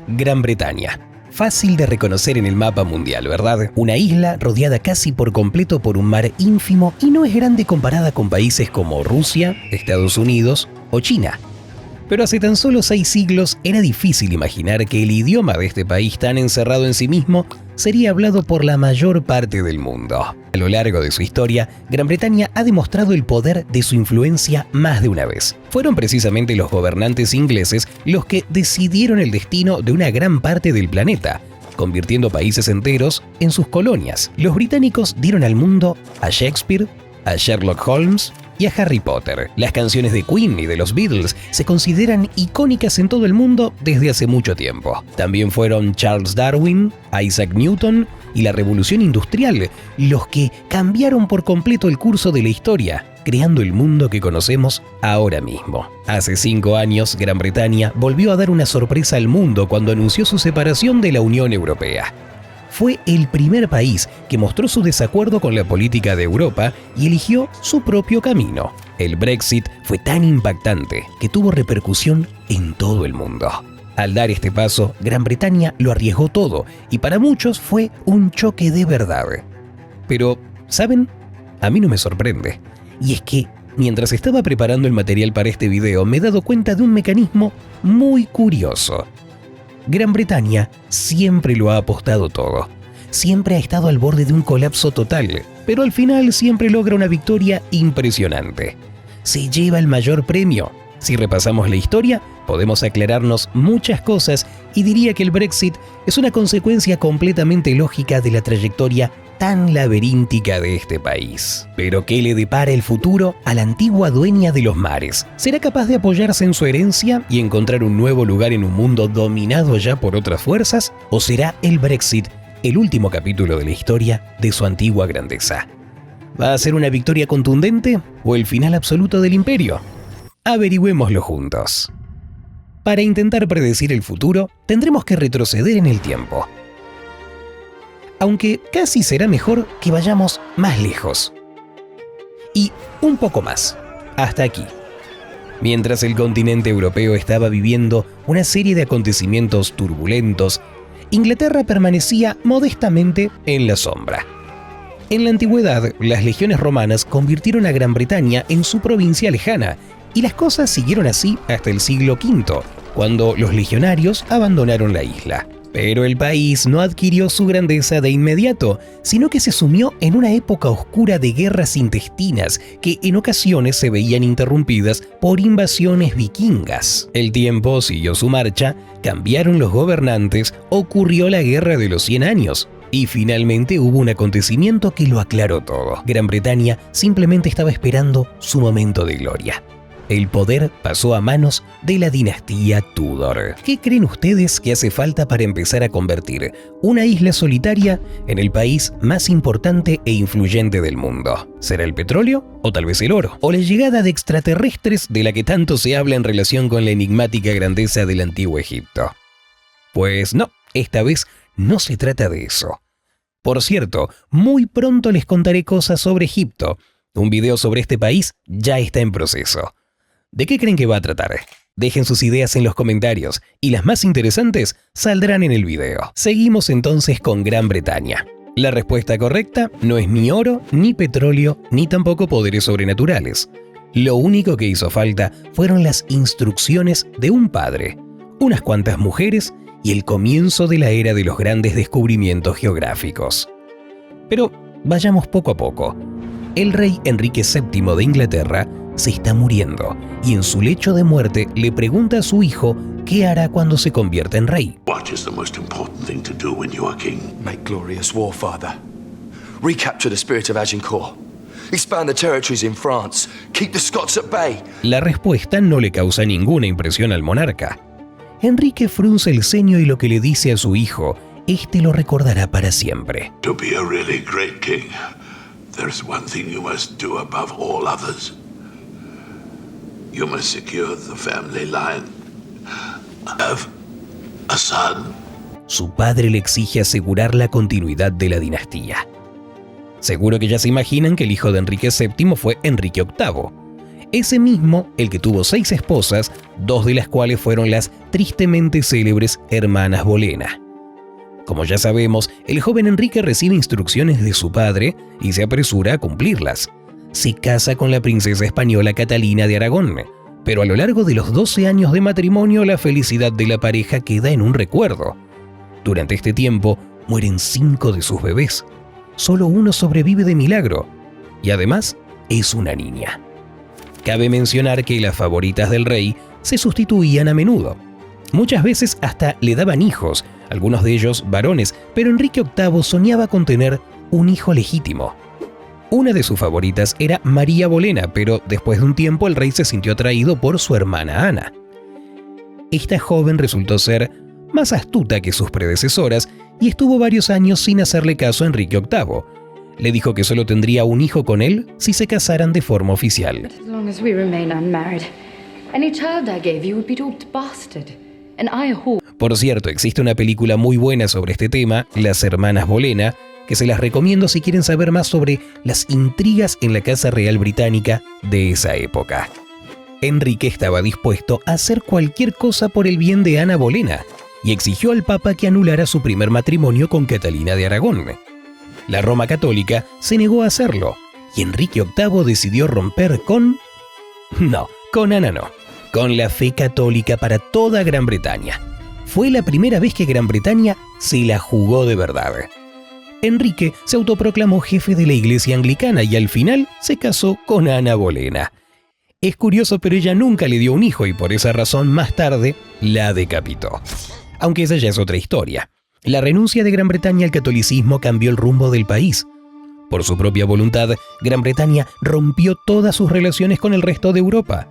Gran Bretaña. Fácil de reconocer en el mapa mundial, ¿verdad? Una isla rodeada casi por completo por un mar ínfimo y no es grande comparada con países como Rusia, Estados Unidos o China. Pero hace tan solo 6 siglos era difícil imaginar que el idioma de este país tan encerrado en sí mismo sería hablado por la mayor parte del mundo. A lo largo de su historia, Gran Bretaña ha demostrado el poder de su influencia más de una vez. Fueron precisamente los gobernantes ingleses los que decidieron el destino de una gran parte del planeta, convirtiendo países enteros en sus colonias. Los británicos dieron al mundo a Shakespeare, a Sherlock Holmes y a Harry Potter. Las canciones de Queen y de los Beatles se consideran icónicas en todo el mundo desde hace mucho tiempo. También fueron Charles Darwin, Isaac Newton y la Revolución Industrial los que cambiaron por completo el curso de la historia, creando el mundo que conocemos ahora mismo. Hace 5 años, Gran Bretaña volvió a dar una sorpresa al mundo cuando anunció su separación de la Unión Europea. Fue el primer país que mostró su desacuerdo con la política de Europa y eligió su propio camino. El Brexit fue tan impactante que tuvo repercusión en todo el mundo. Al dar este paso, Gran Bretaña lo arriesgó todo y para muchos fue un choque de verdad. Pero, ¿saben? A mí no me sorprende. Y es que, mientras estaba preparando el material para este video, me he dado cuenta de un mecanismo muy curioso. Gran Bretaña siempre lo ha apostado todo. Siempre ha estado al borde de un colapso total, pero al final siempre logra una victoria impresionante. Se lleva el mayor premio. Si repasamos la historia, podemos aclararnos muchas cosas y diría que el Brexit es una consecuencia completamente lógica de la trayectoria tan laberíntica de este país. Pero ¿qué le depara el futuro a la antigua dueña de los mares? ¿Será capaz de apoyarse en su herencia y encontrar un nuevo lugar en un mundo dominado ya por otras fuerzas? ¿O será el Brexit el último capítulo de la historia de su antigua grandeza? ¿Va a ser una victoria contundente o el final absoluto del imperio? Averigüémoslo juntos. Para intentar predecir el futuro, tendremos que retroceder en el tiempo. Aunque casi será mejor que vayamos más lejos. Y un poco más, hasta aquí. Mientras el continente europeo estaba viviendo una serie de acontecimientos turbulentos, Inglaterra permanecía modestamente en la sombra. En la antigüedad, las legiones romanas convirtieron a Gran Bretaña en su provincia lejana, y las cosas siguieron así hasta el siglo V, cuando los legionarios abandonaron la isla. Pero el país no adquirió su grandeza de inmediato, sino que se sumió en una época oscura de guerras intestinas que en ocasiones se veían interrumpidas por invasiones vikingas. El tiempo siguió su marcha, cambiaron los gobernantes, ocurrió la Guerra de los 100 años. Y finalmente hubo un acontecimiento que lo aclaró todo. Gran Bretaña simplemente estaba esperando su momento de gloria. El poder pasó a manos de la dinastía Tudor. ¿Qué creen ustedes que hace falta para empezar a convertir una isla solitaria en el país más importante e influyente del mundo? ¿Será el petróleo o tal vez el oro? ¿O la llegada de extraterrestres de la que tanto se habla en relación con la enigmática grandeza del antiguo Egipto? Pues no, esta vez no se trata de eso. Por cierto, muy pronto les contaré cosas sobre Egipto. Un video sobre este país ya está en proceso. ¿De qué creen que va a tratar? Dejen sus ideas en los comentarios y las más interesantes saldrán en el video. Seguimos entonces con Gran Bretaña. La respuesta correcta no es ni oro, ni petróleo, ni tampoco poderes sobrenaturales. Lo único que hizo falta fueron las instrucciones de un padre, unas cuantas mujeres y el comienzo de la era de los grandes descubrimientos geográficos. Pero vayamos poco a poco. El rey Enrique VII de Inglaterra se está muriendo y en su lecho de muerte le pregunta a su hijo qué hará cuando se convierta en rey. What is the most important thing to do when you are king? Make glorious war, father. Recapture the spirit of Agincourt. Expand the territories in France. Keep the Scots at bay. La respuesta no le causa ninguna impresión al monarca. Enrique frunce el ceño y lo que le dice a su hijo, este lo recordará para siempre. To be a really great king, there's one thing you must do above all others. You must secure the family line. Have a son. Su padre le exige asegurar la continuidad de la dinastía. Seguro que ya se imaginan que el hijo de Enrique VII fue Enrique VIII. Ese mismo, el que tuvo 6 esposas, 2 de las cuales fueron las tristemente célebres hermanas Bolena. Como ya sabemos, el joven Enrique recibe instrucciones de su padre y se apresura a cumplirlas. Se casa con la princesa española Catalina de Aragón, pero a lo largo de los 12 años de matrimonio la felicidad de la pareja queda en un recuerdo. Durante este tiempo mueren 5 de sus bebés. Solo uno sobrevive de milagro y además es una niña. Cabe mencionar que las favoritas del rey se sustituían a menudo. Muchas veces hasta le daban hijos, algunos de ellos varones, pero Enrique VIII soñaba con tener un hijo legítimo. Una de sus favoritas era María Bolena, pero después de un tiempo el rey se sintió atraído por su hermana Ana. Esta joven resultó ser más astuta que sus predecesoras y estuvo varios años sin hacerle caso a Enrique VIII. Le dijo que solo tendría un hijo con él si se casaran de forma oficial. Por cierto, existe una película muy buena sobre este tema, Las Hermanas Bolena, que se las recomiendo si quieren saber más sobre las intrigas en la Casa Real Británica de esa época. Enrique estaba dispuesto a hacer cualquier cosa por el bien de Ana Bolena y exigió al Papa que anulara su primer matrimonio con Catalina de Aragón. La Roma católica se negó a hacerlo y Enrique VIII decidió romper con Ana no, con la fe católica para toda Gran Bretaña. Fue la primera vez que Gran Bretaña se la jugó de verdad. Enrique se autoproclamó jefe de la iglesia anglicana y al final se casó con Ana Bolena. Es curioso, pero ella nunca le dio un hijo y por esa razón más tarde la decapitó. Aunque esa ya es otra historia. La renuncia de Gran Bretaña al catolicismo cambió el rumbo del país. Por su propia voluntad, Gran Bretaña rompió todas sus relaciones con el resto de Europa.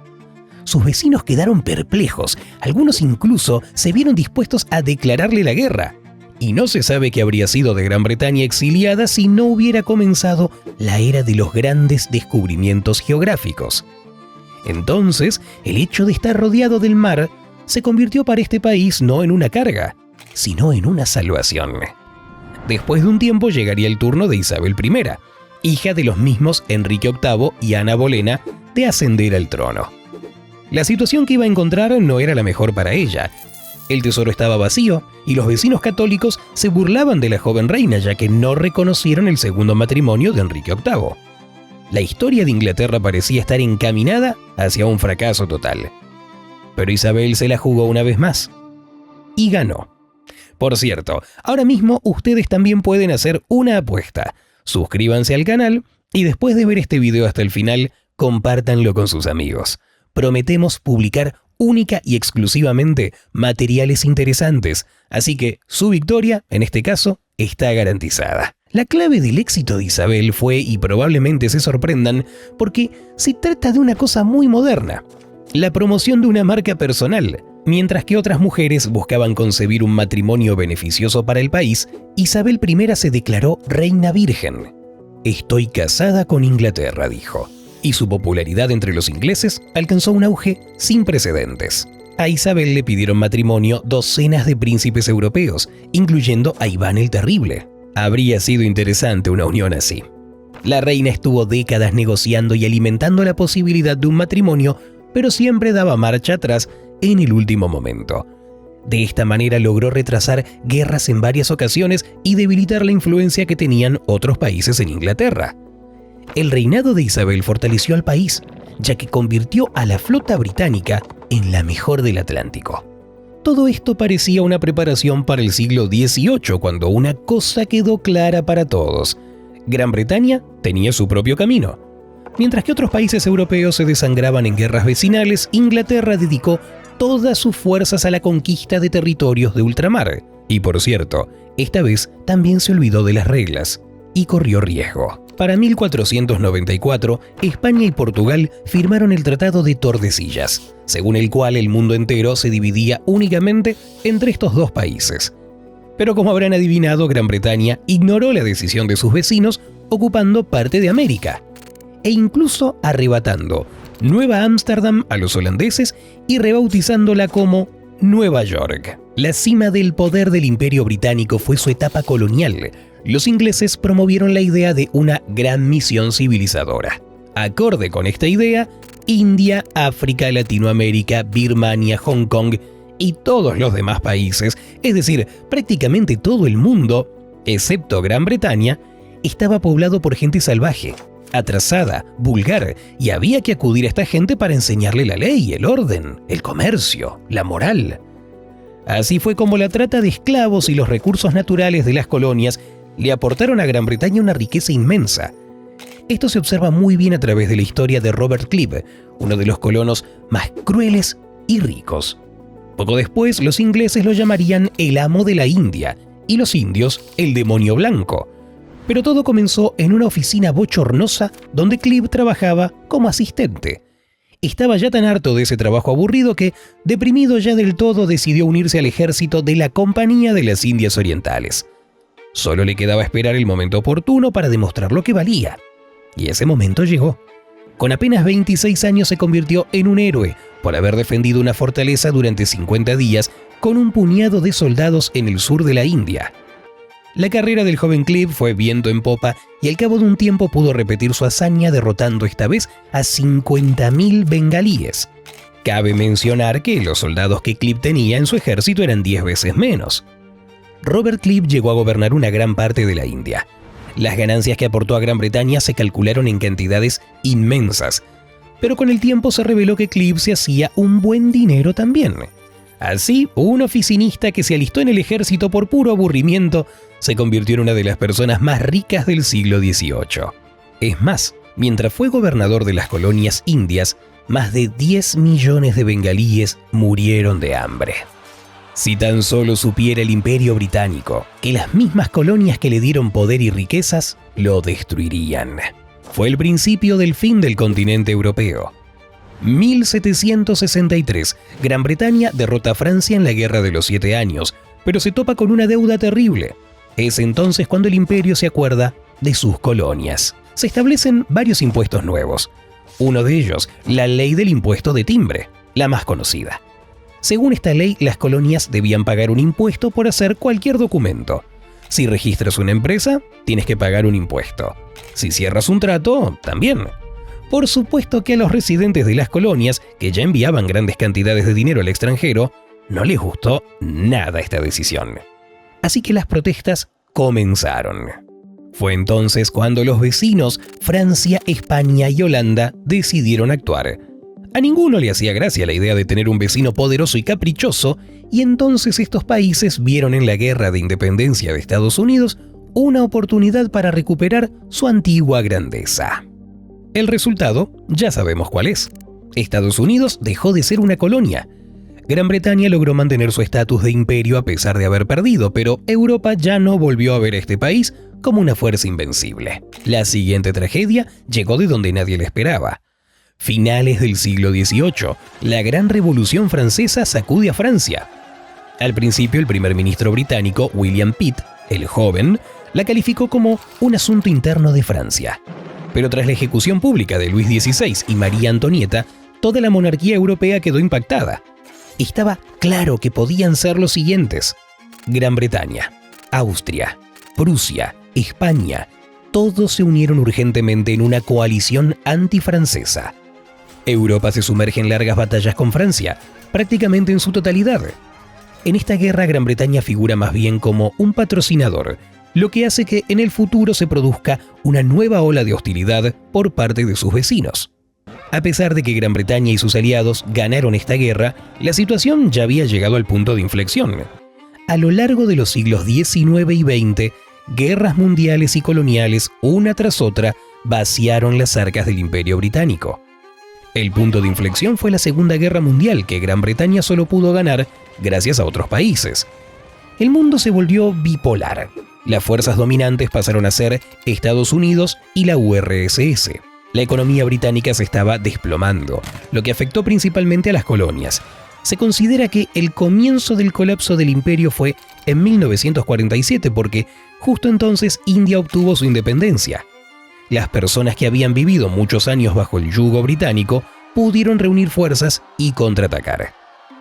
Sus vecinos quedaron perplejos, algunos incluso se vieron dispuestos a declararle la guerra. Y no se sabe qué habría sido de Gran Bretaña exiliada si no hubiera comenzado la era de los grandes descubrimientos geográficos. Entonces, el hecho de estar rodeado del mar se convirtió para este país no en una carga, sino en una salvación. Después de un tiempo llegaría el turno de Isabel I, hija de los mismos Enrique VIII y Ana Bolena, de ascender al trono. La situación que iba a encontrar no era la mejor para ella. El tesoro estaba vacío y los vecinos católicos se burlaban de la joven reina ya que no reconocieron el segundo matrimonio de Enrique VIII. La historia de Inglaterra parecía estar encaminada hacia un fracaso total. Pero Isabel se la jugó una vez más y ganó. Por cierto, ahora mismo ustedes también pueden hacer una apuesta. Suscríbanse al canal y después de ver este video hasta el final, compártanlo con sus amigos. Prometemos publicar única y exclusivamente materiales interesantes, así que su victoria, en este caso, está garantizada. La clave del éxito de Isabel fue, y probablemente se sorprendan, porque se trata de una cosa muy moderna: la promoción de una marca personal. Mientras que otras mujeres buscaban concebir un matrimonio beneficioso para el país, Isabel I se declaró reina virgen. «Estoy casada con Inglaterra», dijo, y su popularidad entre los ingleses alcanzó un auge sin precedentes. A Isabel le pidieron matrimonio docenas de príncipes europeos, incluyendo a Iván el Terrible. Habría sido interesante una unión así. La reina estuvo décadas negociando y alimentando la posibilidad de un matrimonio, pero siempre daba marcha atrás en el último momento. De esta manera logró retrasar guerras en varias ocasiones y debilitar la influencia que tenían otros países en Inglaterra. El reinado de Isabel fortaleció al país, ya que convirtió a la flota británica en la mejor del Atlántico. Todo esto parecía una preparación para el siglo XVIII, cuando una cosa quedó clara para todos: Gran Bretaña tenía su propio camino. Mientras que otros países europeos se desangraban en guerras vecinales, Inglaterra dedicó todas sus fuerzas a la conquista de territorios de ultramar. Y por cierto, esta vez también se olvidó de las reglas y corrió riesgo. Para 1494, España y Portugal firmaron el Tratado de Tordesillas, según el cual el mundo entero se dividía únicamente entre estos dos países. Pero como habrán adivinado, Gran Bretaña ignoró la decisión de sus vecinos, ocupando parte de América e incluso arrebatando Nueva Ámsterdam a los holandeses y rebautizándola como Nueva York. La cima del poder del Imperio Británico fue su etapa colonial. Los ingleses promovieron la idea de una gran misión civilizadora. Acorde con esta idea, India, África, Latinoamérica, Birmania, Hong Kong y todos los demás países, es decir, prácticamente todo el mundo, excepto Gran Bretaña, estaba poblado por gente salvaje, atrasada, vulgar, y había que acudir a esta gente para enseñarle la ley, el orden, el comercio, la moral. Así fue como la trata de esclavos y los recursos naturales de las colonias le aportaron a Gran Bretaña una riqueza inmensa. Esto se observa muy bien a través de la historia de Robert Clive, uno de los colonos más crueles y ricos. Poco después, los ingleses lo llamarían el amo de la India y los indios el demonio blanco. Pero todo comenzó en una oficina bochornosa donde Clive trabajaba como asistente. Estaba ya tan harto de ese trabajo aburrido que, deprimido ya del todo, decidió unirse al ejército de la Compañía de las Indias Orientales. Solo le quedaba esperar el momento oportuno para demostrar lo que valía. Y ese momento llegó. Con apenas 26 años se convirtió en un héroe por haber defendido una fortaleza durante 50 días con un puñado de soldados en el sur de la India. La carrera del joven Clive fue viento en popa y al cabo de un tiempo pudo repetir su hazaña derrotando esta vez a 50.000 bengalíes. Cabe mencionar que los soldados que Clive tenía en su ejército eran 10 veces menos. Robert Clive llegó a gobernar una gran parte de la India. Las ganancias que aportó a Gran Bretaña se calcularon en cantidades inmensas, pero con el tiempo se reveló que Clive se hacía un buen dinero también. Así, un oficinista que se alistó en el ejército por puro aburrimiento se convirtió en una de las personas más ricas del siglo XVIII. Es más, mientras fue gobernador de las colonias indias, más de 10 millones de bengalíes murieron de hambre. Si tan solo supiera el Imperio Británico que las mismas colonias que le dieron poder y riquezas lo destruirían. Fue el principio del fin del continente europeo. 1763, Gran Bretaña derrota a Francia en la Guerra de los 7 Años, pero se topa con una deuda terrible. Es entonces cuando el imperio se acuerda de sus colonias. Se establecen varios impuestos nuevos. Uno de ellos, la ley del impuesto de timbre, la más conocida. Según esta ley, las colonias debían pagar un impuesto por hacer cualquier documento. Si registras una empresa, tienes que pagar un impuesto. Si cierras un trato, también. Por supuesto que a los residentes de las colonias, que ya enviaban grandes cantidades de dinero al extranjero, no les gustó nada esta decisión. Así que las protestas comenzaron. Fue entonces cuando los vecinos, Francia, España y Holanda, decidieron actuar. A ninguno le hacía gracia la idea de tener un vecino poderoso y caprichoso, y entonces estos países vieron en la guerra de independencia de Estados Unidos una oportunidad para recuperar su antigua grandeza. El resultado ya sabemos cuál es. Estados Unidos dejó de ser una colonia. Gran Bretaña logró mantener su estatus de imperio a pesar de haber perdido, pero Europa ya no volvió a ver a este país como una fuerza invencible. La siguiente tragedia llegó de donde nadie la esperaba. Finales del siglo XVIII, la Gran Revolución Francesa sacude a Francia. Al principio, el primer ministro británico, William Pitt, el joven, la calificó como un asunto interno de Francia. Pero tras la ejecución pública de Luis XVI y María Antonieta, toda la monarquía europea quedó impactada. Estaba claro que podían ser los siguientes: Gran Bretaña, Austria, Prusia, España, todos se unieron urgentemente en una coalición antifrancesa. Europa se sumerge en largas batallas con Francia, prácticamente en su totalidad. En esta guerra, Gran Bretaña figura más bien como un patrocinador, lo que hace que en el futuro se produzca una nueva ola de hostilidad por parte de sus vecinos. A pesar de que Gran Bretaña y sus aliados ganaron esta guerra, la situación ya había llegado al punto de inflexión. A lo largo de los siglos XIX y XX, guerras mundiales y coloniales, una tras otra, vaciaron las arcas del Imperio Británico. El punto de inflexión fue la Segunda Guerra Mundial, que Gran Bretaña solo pudo ganar gracias a otros países. El mundo se volvió bipolar. Las fuerzas dominantes pasaron a ser Estados Unidos y la URSS. La economía británica se estaba desplomando, lo que afectó principalmente a las colonias. Se considera que el comienzo del colapso del imperio fue en 1947, porque justo entonces India obtuvo su independencia. Las personas que habían vivido muchos años bajo el yugo británico pudieron reunir fuerzas y contraatacar.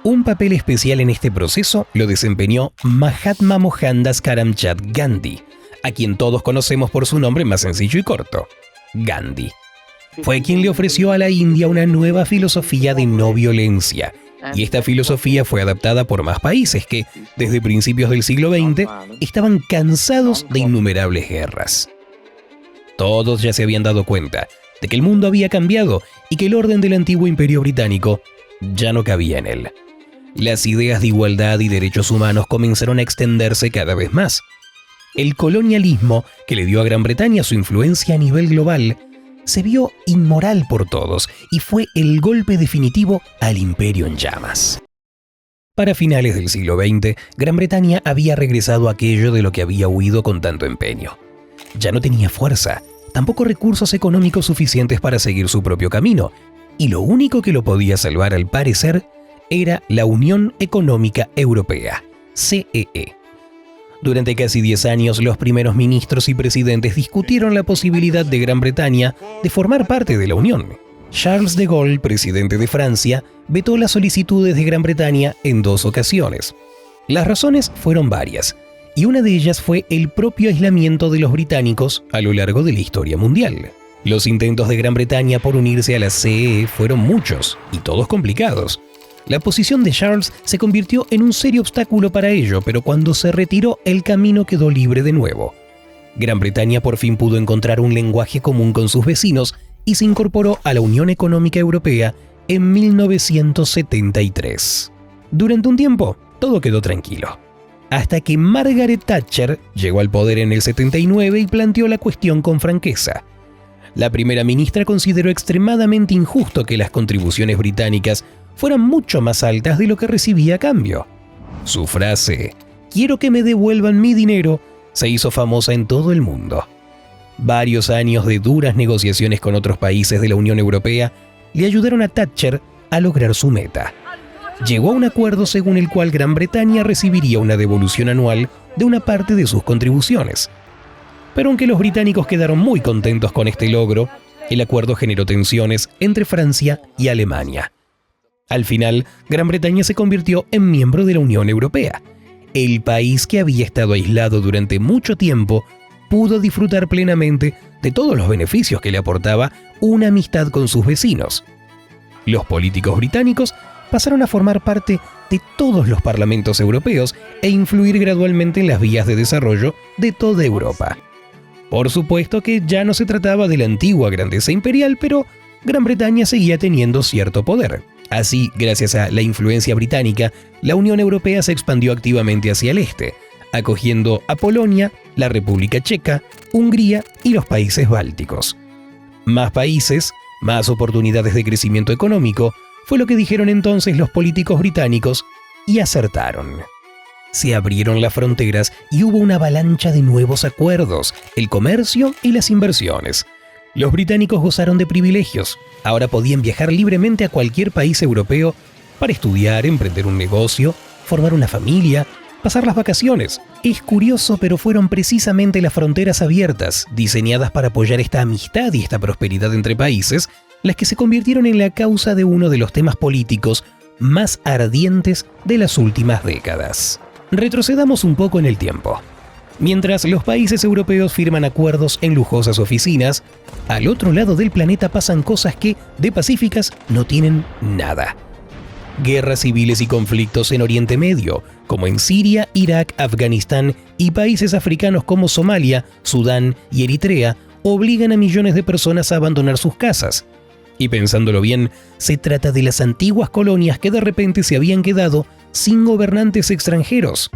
Un papel especial en este proceso lo desempeñó Mahatma Mohandas Karamchand Gandhi, a quien todos conocemos por su nombre más sencillo y corto, Gandhi. fue quien le ofreció a la India una nueva filosofía de no violencia. Y esta filosofía fue adaptada por más países que, desde principios del siglo XX, estaban cansados de innumerables guerras. Todos ya se habían dado cuenta de que el mundo había cambiado y que el orden del antiguo imperio británico ya no cabía en él. Las ideas de igualdad y derechos humanos comenzaron a extenderse cada vez más. El colonialismo, que le dio a Gran Bretaña su influencia a nivel global, se vio inmoral por todos y fue el golpe definitivo al imperio en llamas. Para finales del siglo XX, Gran Bretaña había regresado a aquello de lo que había huido con tanto empeño. Ya no tenía fuerza, tampoco recursos económicos suficientes para seguir su propio camino, y lo único que lo podía salvar al parecer era la Unión Económica Europea, CEE. Durante casi 10 años, los primeros ministros y presidentes discutieron la posibilidad de Gran Bretaña de formar parte de la Unión. Charles de Gaulle, presidente de Francia, vetó las solicitudes de Gran Bretaña en 2 ocasiones. Las razones fueron varias, y una de ellas fue el propio aislamiento de los británicos a lo largo de la historia mundial. Los intentos de Gran Bretaña por unirse a la CEE fueron muchos, y todos complicados. La posición de Charles se convirtió en un serio obstáculo para ello, pero cuando se retiró, el camino quedó libre de nuevo. Gran Bretaña por fin pudo encontrar un lenguaje común con sus vecinos y se incorporó a la Unión Económica Europea en 1973. Durante un tiempo, todo quedó tranquilo, hasta que Margaret Thatcher llegó al poder en el 79 y planteó la cuestión con franqueza. La primera ministra consideró extremadamente injusto que las contribuciones británicas fueran mucho más altas de lo que recibía a cambio. Su frase, "quiero que me devuelvan mi dinero", se hizo famosa en todo el mundo. Varios años de duras negociaciones con otros países de la Unión Europea le ayudaron a Thatcher a lograr su meta. Llegó a un acuerdo según el cual Gran Bretaña recibiría una devolución anual de una parte de sus contribuciones. Pero aunque los británicos quedaron muy contentos con este logro, el acuerdo generó tensiones entre Francia y Alemania. Al final, Gran Bretaña se convirtió en miembro de la Unión Europea. El país que había estado aislado durante mucho tiempo pudo disfrutar plenamente de todos los beneficios que le aportaba una amistad con sus vecinos. Los políticos británicos pasaron a formar parte de todos los parlamentos europeos e influir gradualmente en las vías de desarrollo de toda Europa. Por supuesto que ya no se trataba de la antigua grandeza imperial, pero Gran Bretaña seguía teniendo cierto poder. Así, gracias a la influencia británica, la Unión Europea se expandió activamente hacia el este, acogiendo a Polonia, la República Checa, Hungría y los países bálticos. Más países, más oportunidades de crecimiento económico, fue lo que dijeron entonces los políticos británicos, y acertaron. Se abrieron las fronteras y hubo una avalancha de nuevos acuerdos, el comercio y las inversiones. Los británicos gozaron de privilegios. Ahora podían viajar libremente a cualquier país europeo para estudiar, emprender un negocio, formar una familia, pasar las vacaciones. Es curioso, pero fueron precisamente las fronteras abiertas, diseñadas para apoyar esta amistad y esta prosperidad entre países, las que se convirtieron en la causa de uno de los temas políticos más ardientes de las últimas décadas. Retrocedamos un poco en el tiempo. Mientras los países europeos firman acuerdos en lujosas oficinas, al otro lado del planeta pasan cosas que, de pacíficas, no tienen nada. Guerras civiles y conflictos en Oriente Medio, como en Siria, Irak, Afganistán y países africanos como Somalia, Sudán y Eritrea, obligan a millones de personas a abandonar sus casas. Y pensándolo bien, se trata de las antiguas colonias que de repente se habían quedado sin gobernantes extranjeros.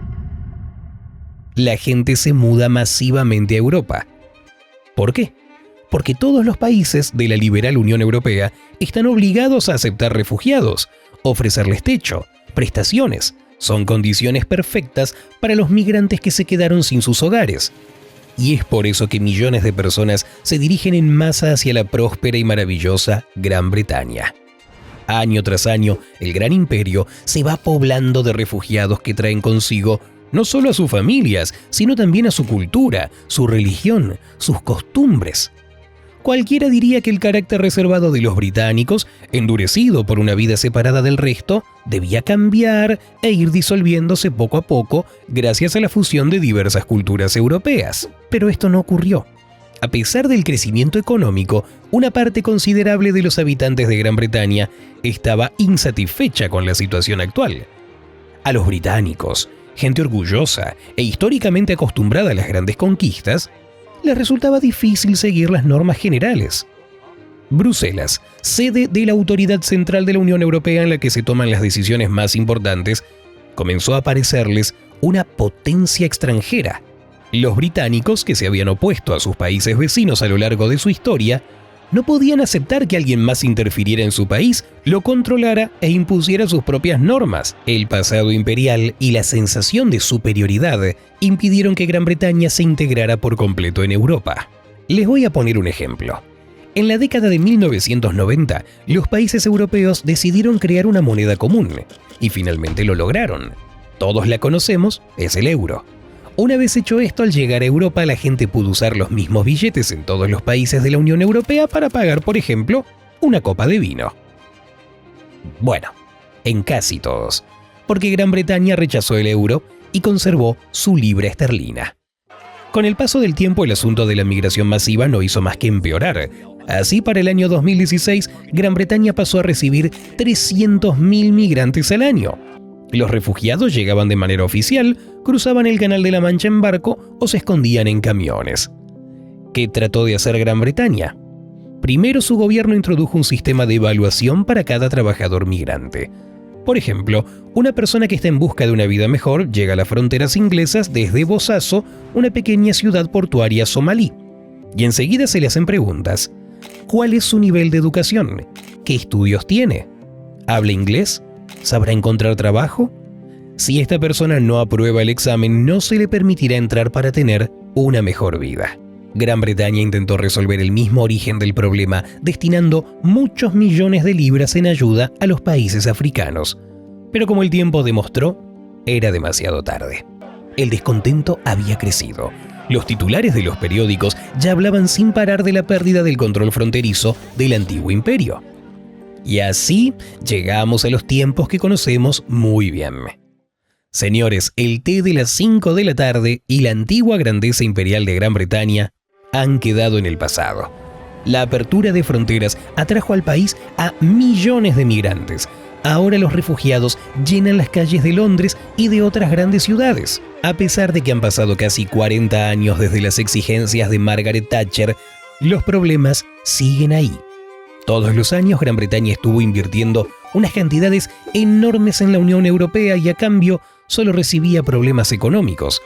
La gente se muda masivamente a Europa. ¿Por qué? Porque todos los países de la liberal Unión Europea están obligados a aceptar refugiados, ofrecerles techo, prestaciones. Son condiciones perfectas para los migrantes que se quedaron sin sus hogares. Y es por eso que millones de personas se dirigen en masa hacia la próspera y maravillosa Gran Bretaña. Año tras año, el gran imperio se va poblando de refugiados que traen consigo no solo a sus familias, sino también a su cultura, su religión, sus costumbres. Cualquiera diría que el carácter reservado de los británicos, endurecido por una vida separada del resto, debía cambiar e ir disolviéndose poco a poco gracias a la fusión de diversas culturas europeas. Pero esto no ocurrió. A pesar del crecimiento económico, una parte considerable de los habitantes de Gran Bretaña estaba insatisfecha con la situación actual. A los británicos, gente orgullosa e históricamente acostumbrada a las grandes conquistas, les resultaba difícil seguir las normas generales. Bruselas, sede de la autoridad central de la Unión Europea en la que se toman las decisiones más importantes, comenzó a parecerles una potencia extranjera. Los británicos, que se habían opuesto a sus países vecinos a lo largo de su historia, no podían aceptar que alguien más interfiriera en su país, lo controlara e impusiera sus propias normas. El pasado imperial y la sensación de superioridad impidieron que Gran Bretaña se integrara por completo en Europa. Les voy a poner un ejemplo. En la década de 1990, los países europeos decidieron crear una moneda común, y finalmente lo lograron. Todos la conocemos, es el euro. Una vez hecho esto, al llegar a Europa, la gente pudo usar los mismos billetes en todos los países de la Unión Europea para pagar, por ejemplo, una copa de vino. Bueno, en casi todos, porque Gran Bretaña rechazó el euro y conservó su libra esterlina. Con el paso del tiempo, el asunto de la migración masiva no hizo más que empeorar. Así, para el año 2016, Gran Bretaña pasó a recibir 300.000 migrantes al año. Los refugiados llegaban de manera oficial, cruzaban el Canal de la Mancha en barco o se escondían en camiones. ¿Qué trató de hacer Gran Bretaña? Primero, su gobierno introdujo un sistema de evaluación para cada trabajador migrante. Por ejemplo, una persona que está en busca de una vida mejor llega a las fronteras inglesas desde Bosaso, una pequeña ciudad portuaria somalí, y enseguida se le hacen preguntas. ¿Cuál es su nivel de educación? ¿Qué estudios tiene? ¿Habla inglés? ¿Sabrá encontrar trabajo? Si esta persona no aprueba el examen, no se le permitirá entrar para tener una mejor vida. Gran Bretaña intentó resolver el mismo origen del problema, destinando muchos millones de libras en ayuda a los países africanos. Pero como el tiempo demostró, era demasiado tarde. El descontento había crecido. Los titulares de los periódicos ya hablaban sin parar de la pérdida del control fronterizo del antiguo imperio. Y así llegamos a los tiempos que conocemos muy bien. Señores, el té de las 5 de la tarde y la antigua grandeza imperial de Gran Bretaña han quedado en el pasado. La apertura de fronteras atrajo al país a millones de migrantes. Ahora los refugiados llenan las calles de Londres y de otras grandes ciudades. A pesar de que han pasado casi 40 años desde las exigencias de Margaret Thatcher, los problemas siguen ahí. Todos los años Gran Bretaña estuvo invirtiendo unas cantidades enormes en la Unión Europea y a cambio solo recibía problemas económicos.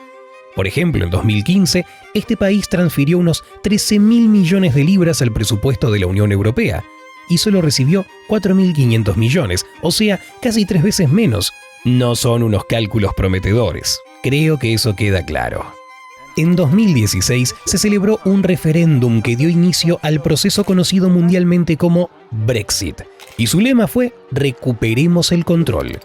Por ejemplo, en 2015, este país transfirió unos 13.000 millones de libras al presupuesto de la Unión Europea y solo recibió 4.500 millones, o sea, casi 3 veces menos. No son unos cálculos prometedores. Creo que eso queda claro. En 2016 se celebró un referéndum que dio inicio al proceso conocido mundialmente como Brexit, y su lema fue «Recuperemos el control».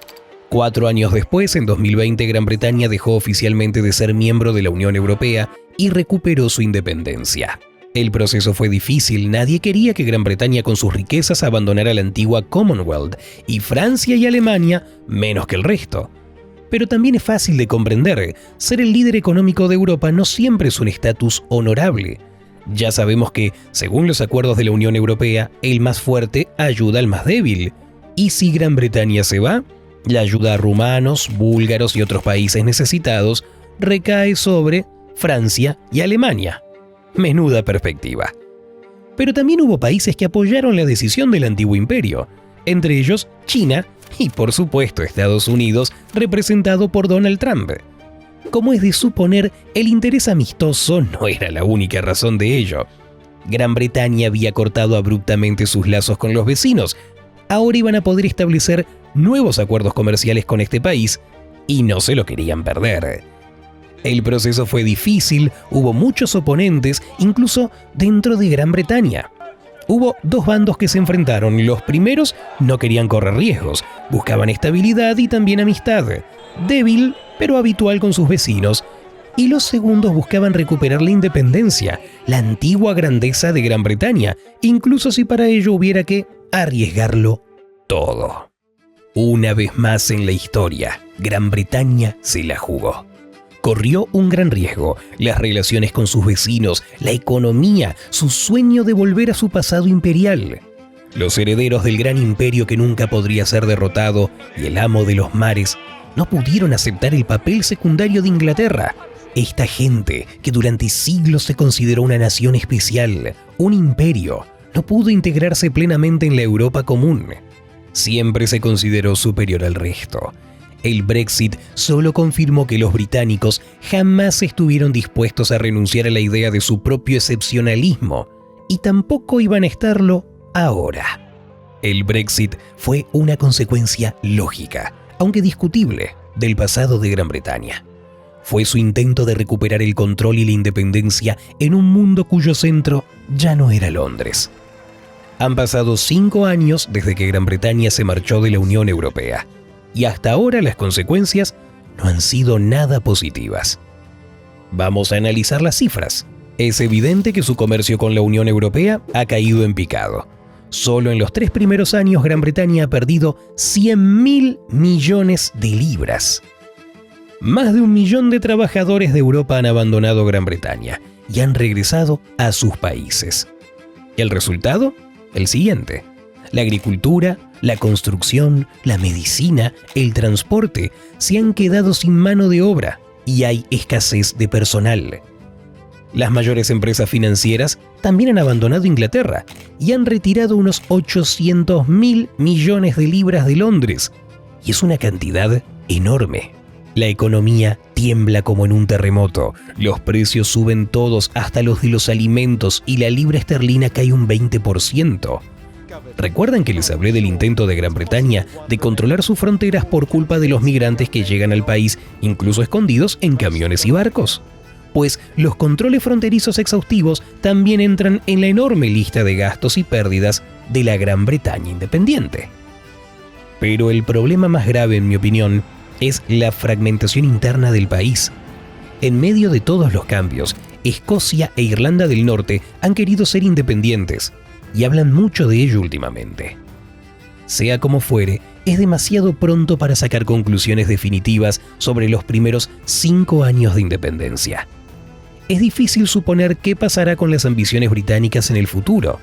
4 años después, en 2020, Gran Bretaña dejó oficialmente de ser miembro de la Unión Europea y recuperó su independencia. El proceso fue difícil, nadie quería que Gran Bretaña con sus riquezas abandonara la antigua Commonwealth, y Francia y Alemania menos que el resto. Pero también es fácil de comprender, ser el líder económico de Europa no siempre es un estatus honorable. Ya sabemos que, según los acuerdos de la Unión Europea, el más fuerte ayuda al más débil. Y si Gran Bretaña se va, la ayuda a rumanos, búlgaros y otros países necesitados recae sobre Francia y Alemania. Menuda perspectiva. Pero también hubo países que apoyaron la decisión del antiguo imperio, entre ellos China y, por supuesto, Estados Unidos, representado por Donald Trump. Como es de suponer, el interés amistoso no era la única razón de ello. Gran Bretaña había cortado abruptamente sus lazos con los vecinos. Ahora iban a poder establecer nuevos acuerdos comerciales con este país y no se lo querían perder. El proceso fue difícil, hubo muchos oponentes, incluso dentro de Gran Bretaña. Hubo 2 bandos que se enfrentaron. Los primeros no querían correr riesgos, buscaban estabilidad y también amistad, débil pero habitual con sus vecinos. Y los segundos buscaban recuperar la independencia, la antigua grandeza de Gran Bretaña, incluso si para ello hubiera que arriesgarlo todo. Una vez más en la historia, Gran Bretaña se la jugó. corrió un gran riesgo: las relaciones con sus vecinos, la economía, su sueño de volver a su pasado imperial. Los herederos del gran imperio que nunca podría ser derrotado y el amo de los mares no pudieron aceptar el papel secundario de Inglaterra. Esta gente, que durante siglos se consideró una nación especial, un imperio, no pudo integrarse plenamente en la Europa común. Siempre se consideró superior al resto. El Brexit solo confirmó que los británicos jamás estuvieron dispuestos a renunciar a la idea de su propio excepcionalismo, y tampoco iban a estarlo ahora. El Brexit fue una consecuencia lógica, aunque discutible, del pasado de Gran Bretaña. Fue su intento de recuperar el control y la independencia en un mundo cuyo centro ya no era Londres. Han pasado 5 años desde que Gran Bretaña se marchó de la Unión Europea, y hasta ahora las consecuencias no han sido nada positivas. Vamos a analizar las cifras. Es evidente que su comercio con la Unión Europea ha caído en picado. Solo en los 3 primeros años Gran Bretaña ha perdido 100.000 millones de libras. Más de 1 millón de trabajadores de Europa han abandonado Gran Bretaña y han regresado a sus países. ¿El resultado? El siguiente: la agricultura, la construcción, la medicina, el transporte se han quedado sin mano de obra y hay escasez de personal. Las mayores empresas financieras también han abandonado Inglaterra y han retirado unos 800.000 millones de libras de Londres, y es una cantidad enorme. La economía tiembla como en un terremoto, los precios suben todos, hasta los de los alimentos, y la libra esterlina cae un 20%. ¿Recuerdan que les hablé del intento de Gran Bretaña de controlar sus fronteras por culpa de los migrantes que llegan al país, incluso escondidos en camiones y barcos? Pues los controles fronterizos exhaustivos también entran en la enorme lista de gastos y pérdidas de la Gran Bretaña independiente. Pero el problema más grave, en mi opinión, es la fragmentación interna del país. En medio de todos los cambios, Escocia e Irlanda del Norte han querido ser independientes, y hablan mucho de ello últimamente. Sea como fuere, es demasiado pronto para sacar conclusiones definitivas sobre los primeros 5 años de independencia. Es difícil suponer qué pasará con las ambiciones británicas en el futuro.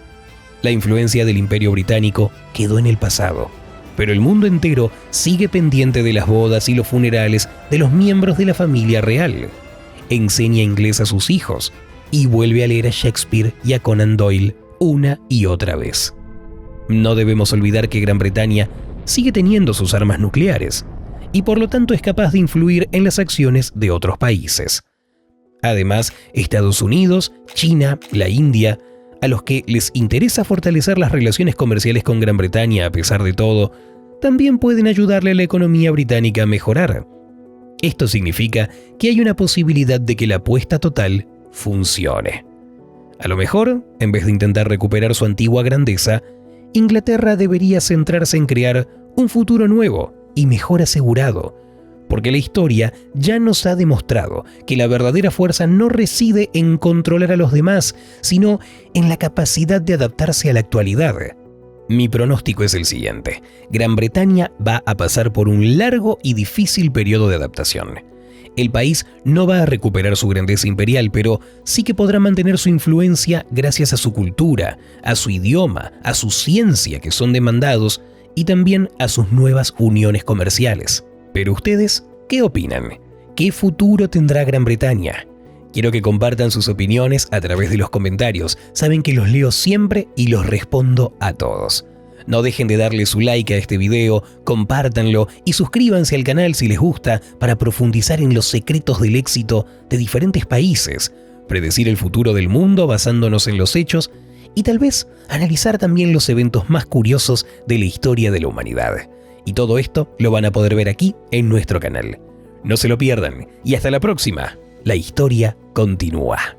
La influencia del Imperio Británico quedó en el pasado, pero el mundo entero sigue pendiente de las bodas y los funerales de los miembros de la familia real. Enseña inglés a sus hijos y vuelve a leer a Shakespeare y a Conan Doyle una y otra vez. No debemos olvidar que Gran Bretaña sigue teniendo sus armas nucleares y por lo tanto es capaz de influir en las acciones de otros países. Además, Estados Unidos, China, la India, a los que les interesa fortalecer las relaciones comerciales con Gran Bretaña a pesar de todo, también pueden ayudarle a la economía británica a mejorar. Esto significa que hay una posibilidad de que la apuesta total funcione. A lo mejor, en vez de intentar recuperar su antigua grandeza, Inglaterra debería centrarse en crear un futuro nuevo y mejor asegurado, porque la historia ya nos ha demostrado que la verdadera fuerza no reside en controlar a los demás, sino en la capacidad de adaptarse a la actualidad. Mi pronóstico es el siguiente: Gran Bretaña va a pasar por un largo y difícil periodo de adaptación. El país no va a recuperar su grandeza imperial, pero sí que podrá mantener su influencia gracias a su cultura, a su idioma, a su ciencia, que son demandados, y también a sus nuevas uniones comerciales. Pero ustedes, ¿qué opinan? ¿Qué futuro tendrá Gran Bretaña? Quiero que compartan sus opiniones a través de los comentarios. Saben que los leo siempre y los respondo a todos. No dejen de darle su like a este video, compártanlo y suscríbanse al canal si les gusta para profundizar en los secretos del éxito de diferentes países, predecir el futuro del mundo basándonos en los hechos y tal vez analizar también los eventos más curiosos de la historia de la humanidad. Y todo esto lo van a poder ver aquí en nuestro canal. No se lo pierdan y hasta la próxima. La historia continúa.